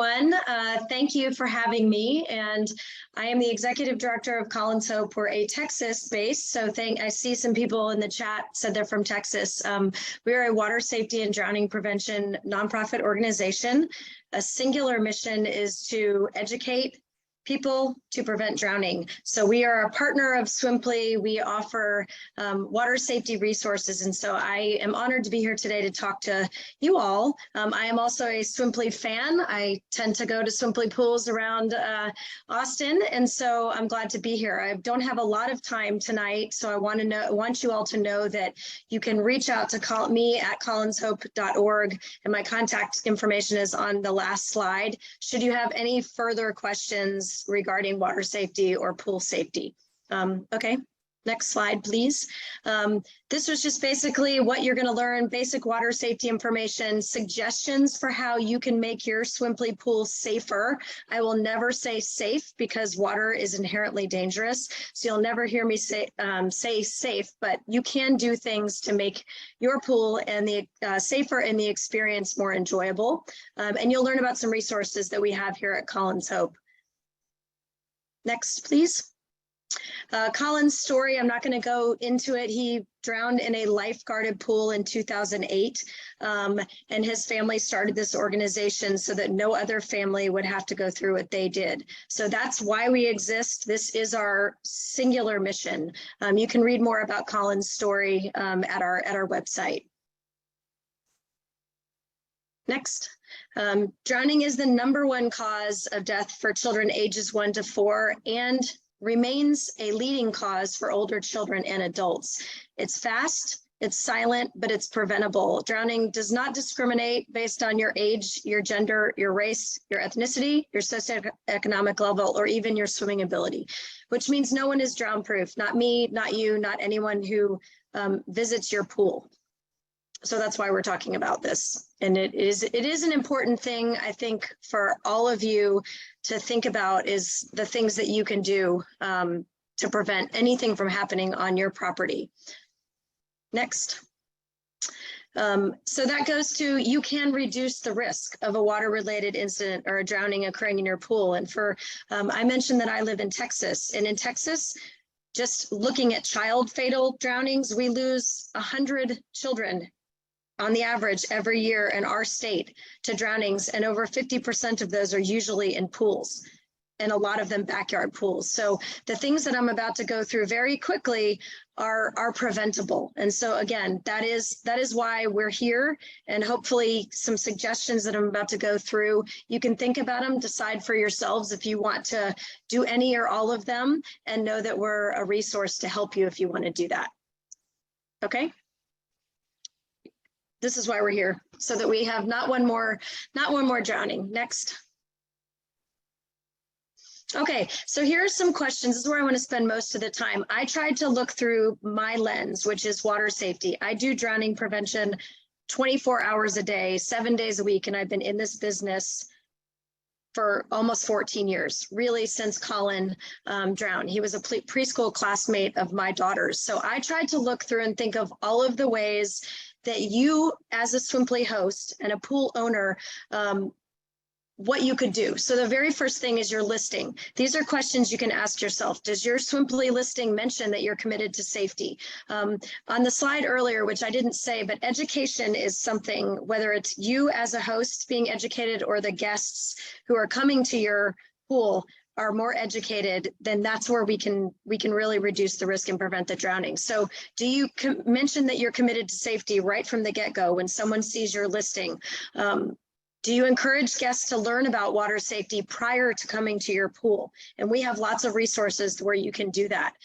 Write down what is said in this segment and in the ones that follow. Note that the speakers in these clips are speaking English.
everyone. Thank you for having me. And I am the Executive Director of Colins Hope. We're a Texas-based, so I see some people in the chat said they're from Texas. We are a water safety and drowning prevention nonprofit organization. A singular mission is to educate people to prevent drowning. So we are a partner of Swimply. We offer water safety resources. And so I am honored to be here today to talk to you all. I am also a Swimply fan. I tend to go to Swimply pools around Austin. And so I'm glad to be here. I don't have a lot of time tonight. So I want you all to know that you can reach out to me at colinshope.org. And my contact information is on the last slide. Should you have any further questions regarding water safety or pool safety. Okay, next slide, please. This was just basically what you're going to learn, basic water safety information, suggestions for how you can make your Swimply pool safer. I will never say safe because water is inherently dangerous. So you'll never hear me say safe, but you can do things to make your pool and the safer and the experience more enjoyable. And you'll learn about some resources that we have here at Colins Hope. Next, please. Colin's story, I'm not going to go into it. He drowned in a lifeguarded pool in 2008, and his family started this organization so that no other family would have to go through what they did. So that's why we exist. This is our singular mission. You can read more about Colin's story at our website. Next. Drowning is the #1 cause of death for children ages 1 to 4 and remains a leading cause for older children and adults. It's fast, it's silent, but it's preventable. Drowning does not discriminate based on your age, your gender, your race, your ethnicity, your socioeconomic level, or even your swimming ability, which means no one is drown proof, not me, not you, not anyone who visits your pool. So that's why we're talking about this. And it is an important thing, I think, for all of you to think about is the things that you can do to prevent anything from happening on your property. Next. So that goes to, you can reduce the risk of a water-related incident or a drowning occurring in your pool. And I mentioned that I live in Texas, and in Texas, just looking at child fatal drownings, we lose 100 children on the average every year in our state to drownings, and over 50% of those are usually in pools, and a lot of them backyard pools. So the things that I'm about to go through very quickly are preventable. And so again, that is why we're here, and hopefully some suggestions that I'm about to go through, you can think about them, decide for yourselves if you want to do any or all of them, and know that we're a resource to help you if you want to do that. Okay? This is why we're here, so that we have not one more drowning. Next. Okay, so here are some questions. This is where I want to spend most of the time. I tried to look through my lens, which is water safety. I do drowning prevention 24 hours a day, 7 days a week, and I've been in this business for almost 14 years, really since Colin drowned. He was a preschool classmate of my daughter's. So I tried to look through and think of all of the ways that you, as a Swimply host and a pool owner, what you could do. So the very first thing is your listing. These are questions you can ask yourself. Does your Swimply listing mention that you're committed to safety? On the slide earlier, which I didn't say, but education is something, whether it's you as a host being educated or the guests who are coming to your pool are more educated, then that's where we can really reduce the risk and prevent the drowning. So do you mention that you're committed to safety right from the get-go when someone sees your listing? Do you encourage guests to learn about water safety prior to coming to your pool? And we have lots of resources where you can do that.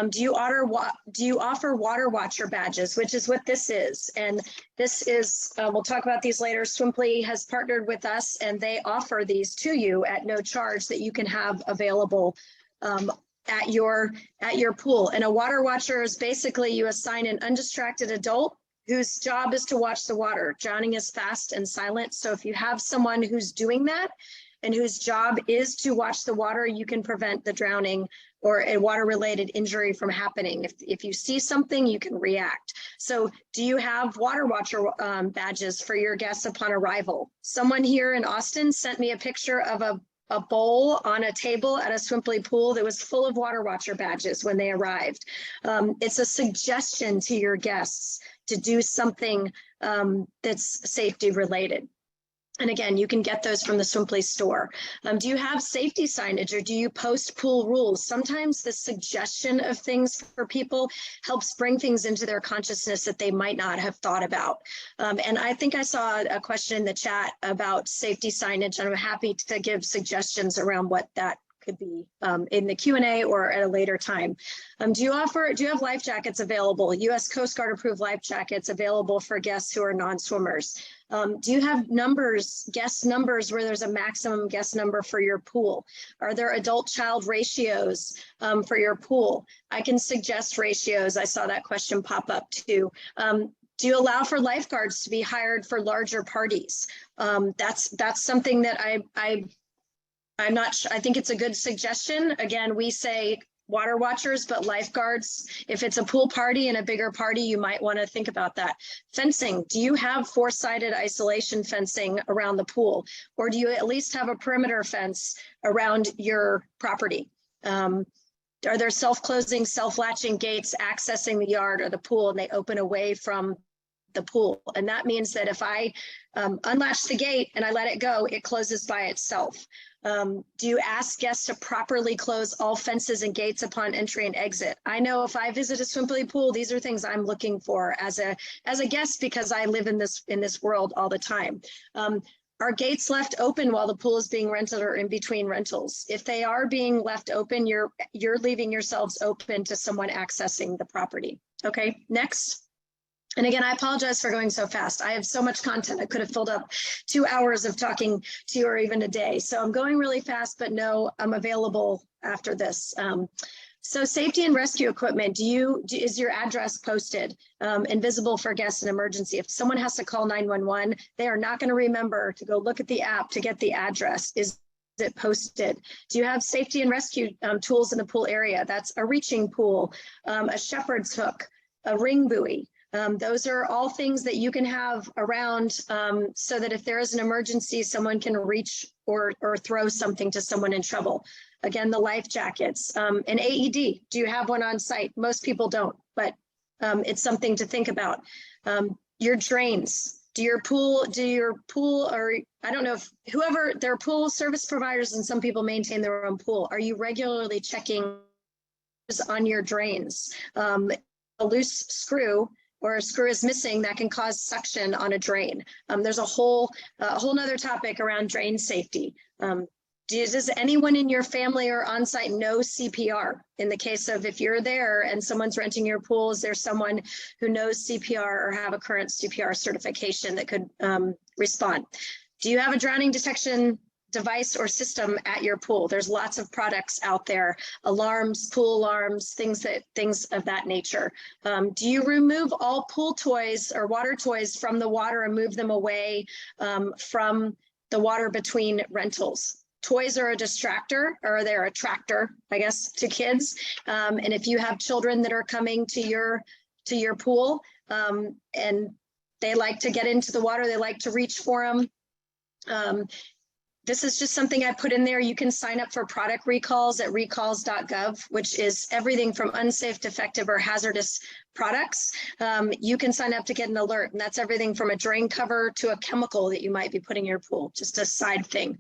Do you offer water watcher badges, which is what this is? And this is, we'll talk about these later. Swimply has partnered with us, and they offer these to you at no charge that you can have available at your pool. And a water watcher is basically you assign an undistracted adult whose job is to watch the water. Drowning is fast and silent. So if you have someone who's doing that, and whose job is to watch the water, you can prevent the drowning or a water-related injury from happening. If you see something, you can react. So do you have water watcher badges for your guests upon arrival? Someone here in Austin sent me a picture of a bowl on a table at a Swimply pool that was full of water watcher badges when they arrived. It's a suggestion to your guests to do something that's safety related. And again, you can get those from the Swimply store. Do you have safety signage, or do you post pool rules? Sometimes the suggestion of things for people helps bring things into their consciousness that they might not have thought about. And I think I saw a question in the chat about safety signage, and I'm happy to give suggestions around what that could be in the Q&A or at a later time. Do you have life jackets available? U.S. Coast Guard approved life jackets available for guests who are non-swimmers? Do you have guest numbers where there's a maximum guest number for your pool? Are there adult-child ratios for your pool? I can suggest ratios. I saw that question pop up too. Do you allow for lifeguards to be hired for larger parties? That's something that I'm not sure. I think it's a good suggestion. Again, we say water watchers, but lifeguards. If it's a pool party and a bigger party, you might want to think about that. Fencing. Do you have four-sided isolation fencing around the pool? Or do you at least have a perimeter fence around your property? Are there self-closing, self-latching gates accessing the yard or the pool, and they open away from the pool? And that means that if I unlatch the gate and I let it go, it closes by itself. Do you ask guests to properly close all fences and gates upon entry and exit? I know if I visit a Swimply pool, these are things I'm looking for as a guest, because I live in this world all the time. Are gates left open while the pool is being rented or in between rentals? If they are being left open, you're leaving yourselves open to someone accessing the property. Okay, next. And again, I apologize for going so fast. I have so much content. I could have filled up 2 hours of talking to you, or even a day. So I'm going really fast, but no, I'm available after this. So safety and rescue equipment, is your address posted and visible for guests in emergency? If someone has to call 911, they are not going to remember to go look at the app to get the address. Is it posted? Do you have safety and rescue tools in the pool area? That's a reaching pool, a shepherd's hook, a ring buoy. Those are all things that you can have around so that if there is an emergency, someone can reach or throw something to someone in trouble. Again, the life jackets, an AED. Do you have one on site? Most people don't, but it's something to think about. Your drains. Do your pool, or I don't know if there are pool service providers, and some people maintain their own pool. Are you regularly checking on your drains? A loose screw or a screw is missing, that can cause suction on a drain. There's a whole nother topic around drain safety. Does anyone in your family or on site know CPR? In the case of if you're there and someone's renting your pool, is there someone who knows CPR or have a current CPR certification that could respond? Do you have a drowning detection device or system at your pool? There's lots of products out there, alarms, pool alarms, things of that nature. Do you remove all pool toys or water toys from the water and move them away from the water between rentals? Toys are a distractor, or they're a attractor, I guess, to kids. And if you have children that are coming to your pool and they like to get into the water, they like to reach for them. This is just something I put in there. You can sign up for product recalls at recalls.gov, which is everything from unsafe, defective, or hazardous products. You can sign up to get an alert, and that's everything from a drain cover to a chemical that you might be putting in your pool, just a side thing.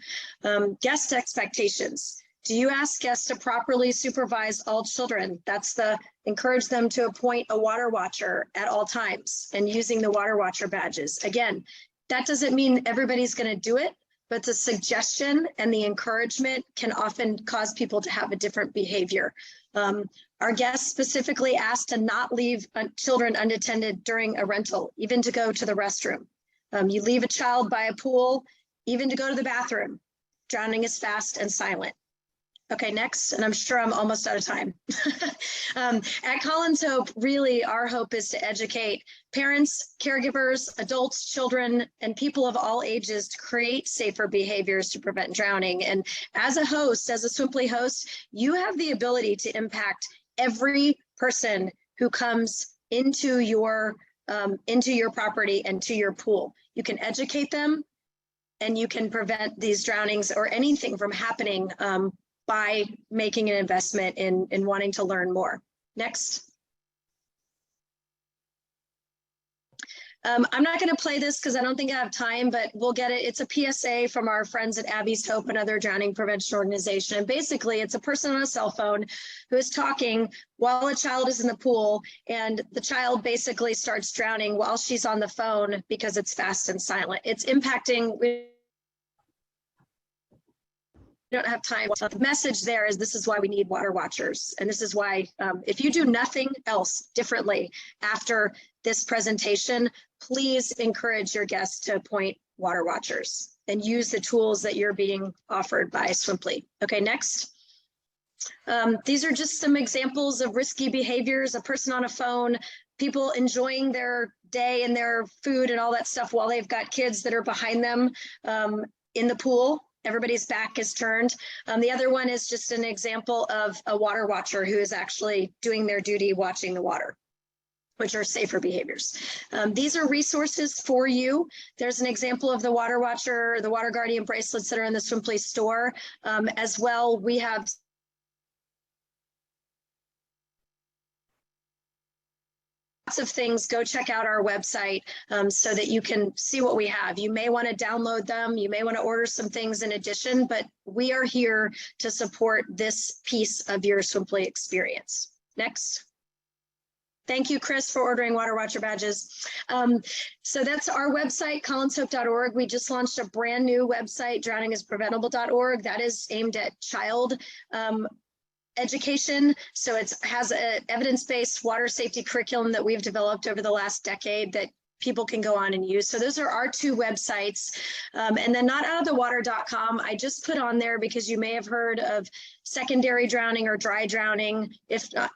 Guest expectations. Do you ask guests to properly supervise all children? That's encourage them to appoint a water watcher at all times and using the water watcher badges. Again, that doesn't mean everybody's going to do it, but the suggestion and the encouragement can often cause people to have a different behavior. Our guests specifically asked to not leave children unattended during a rental, even to go to the restroom. You leave a child by a pool, even to go to the bathroom. Drowning is fast and silent. Okay, next, and I'm sure I'm almost out of time. At Colins Hope, really our hope is to educate parents, caregivers, adults, children, and people of all ages to create safer behaviors to prevent drowning. And as a host, as a Swimply host, you have the ability to impact every person who comes into your property and to your pool. You can educate them, and you can prevent these drownings or anything from happening by making an investment in wanting to learn more. Next. I'm not going to play this because I don't think I have time, but we'll get it. It's a PSA from our friends at Abby's Hope, another drowning prevention organization. And basically, it's a person on a cell phone who is talking while a child is in the pool, and the child basically starts drowning while she's on the phone because it's fast and silent. It's impacting. We don't have time. The message there is this is why we need water watchers. And this is why if you do nothing else differently after this presentation, please encourage your guests to appoint water watchers and use the tools that you're being offered by Swimply. Okay, next. These are just some examples of risky behaviors, a person on a phone, people enjoying their day and their food and all that stuff while they've got kids that are behind them in the pool. Everybody's back is turned. The other one is just an example of a water watcher who is actually doing their duty watching the water, which are safer behaviors. These are resources for you. There's an example of the water watcher, the water guardian bracelets that are in the Swimply store. As well, we have of things. Go check out our website so that you can see what we have. You may want to download them. You may want to order some things in addition, but we are here to support this piece of your Swimply experience. Next. Thank you, Chris, for ordering Water Watcher badges. So that's our website, colinshope.org. We just launched a brand new website, drowningispreventable.org. That is aimed at child education. So it has an evidence-based water safety curriculum that we've developed over the last decade that people can go on and use. So those are our two websites. And then notoutofthewater.com, I just put on there because you may have heard of secondary drowning or dry drowning. If not,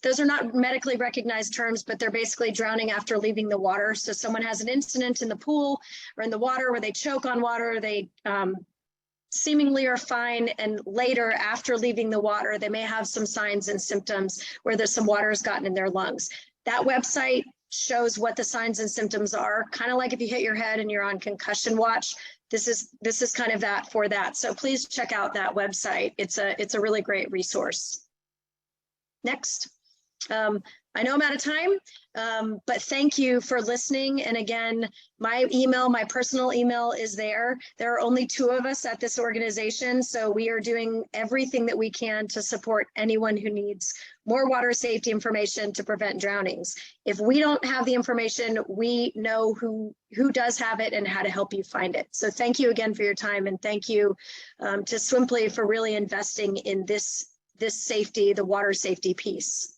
those are not medically recognized terms, but they're basically drowning after leaving the water. So someone has an incident in the pool or in the water where they choke on water, they seemingly are fine, and later after leaving the water they may have some signs and symptoms where there's some water has gotten in their lungs. That website shows what the signs and symptoms are, kind of like if you hit your head and you're on concussion watch. This is kind of that for that. So please check out that website. It's a really great resource. Next. I know I'm out of time, but thank you for listening. And again, my personal email is there. There are only 2 of us at this organization, so we are doing everything that we can to support anyone who needs more water safety information to prevent drownings. If we don't have the information, we know who does have it and how to help you find it. So thank you again for your time, and thank you to Swimply for really investing in this safety, the water safety piece.